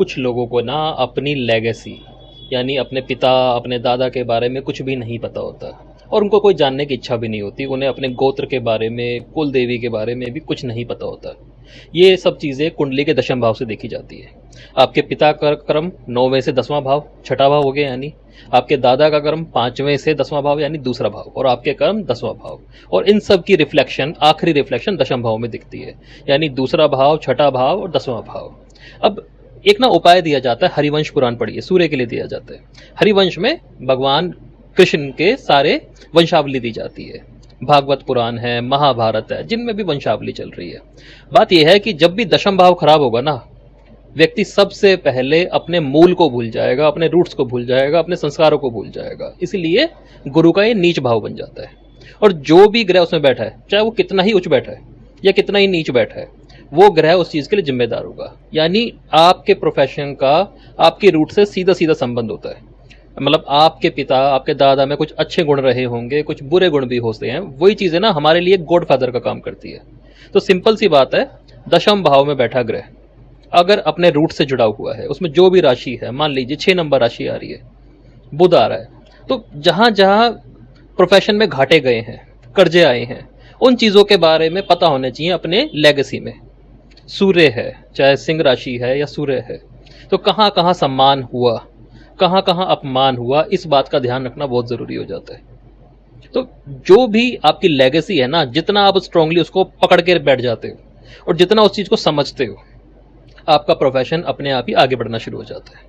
कुछ लोगों को ना अपनी लेगेसी यानी अपने पिता अपने दादा के बारे में कुछ भी नहीं पता होता और उनको कोई जानने की इच्छा भी नहीं होती। उन्हें अपने गोत्र के बारे में कुल देवी के बारे में भी कुछ नहीं पता होता। ये सब चीज़ें कुंडली के दशम भाव से देखी जाती है। आपके पिता का कर्म 9वें से 10वां भाव छठा भाव हो गया, यानी आपके दादा का कर्म 5वें से 10वां भाव यानी दूसरा भाव, और आपके कर्म 10वां भाव, और इन सब की रिफ्लेक्शन आखिरी रिफ्लेक्शन दशम भाव में दिखती है, यानी दूसरा भाव छठा भाव और 10वां भाव। अब एक ना उपाय दिया जाता है, हरिवंश पुराण पढ़िए, सूर्य के लिए दिया जाता है। हरिवंश में भगवान कृष्ण के सारे वंशावली दी जाती है। भागवत पुराण है, महाभारत है, जिनमें भी वंशावली चल रही है। बात यह है कि जब भी दशम भाव खराब होगा ना, व्यक्ति सबसे पहले अपने मूल को भूल जाएगा, अपने रूट्स को भूल जाएगा, अपने संस्कारों को भूल जाएगा। इसीलिए गुरु का ये नीच भाव बन जाता है। और जो भी ग्रह उसमें बैठा है, चाहे वो कितना ही उच्च बैठा है या कितना ही नीच बैठा है, वो ग्रह उस चीज के लिए जिम्मेदार होगा। यानी आपके प्रोफेशन का आपके रूट से सीधा सीधा संबंध होता है। मतलब आपके पिता आपके दादा में कुछ अच्छे गुण रहे होंगे, कुछ बुरे गुण भी होते हैं, वही चीजें ना हमारे लिए गॉड फादर का काम करती है। तो सिंपल सी बात है, दशम भाव में बैठा ग्रह अगर अपने रूट से जुड़ा हुआ है, उसमें जो भी राशि है, मान लीजिए 6 नंबर राशि आ रही है, बुध आ रहा है, तो जहां जहां प्रोफेशन में घाटे गए हैं, कर्जे आए हैं, उन चीजों के बारे में पता होने चाहिए अपने लेगेसी में। सूर्य है, चाहे सिंह राशि है या सूर्य है, तो कहां कहां सम्मान हुआ, कहां कहां अपमान हुआ, इस बात का ध्यान रखना बहुत जरूरी हो जाता है। तो जो भी आपकी लेगेसी है ना, जितना आप स्ट्रांगली उसको पकड़ के बैठ जाते हो और जितना उस चीज को समझते हो, आपका प्रोफेशन अपने आप ही आगे बढ़ना शुरू हो जाता है।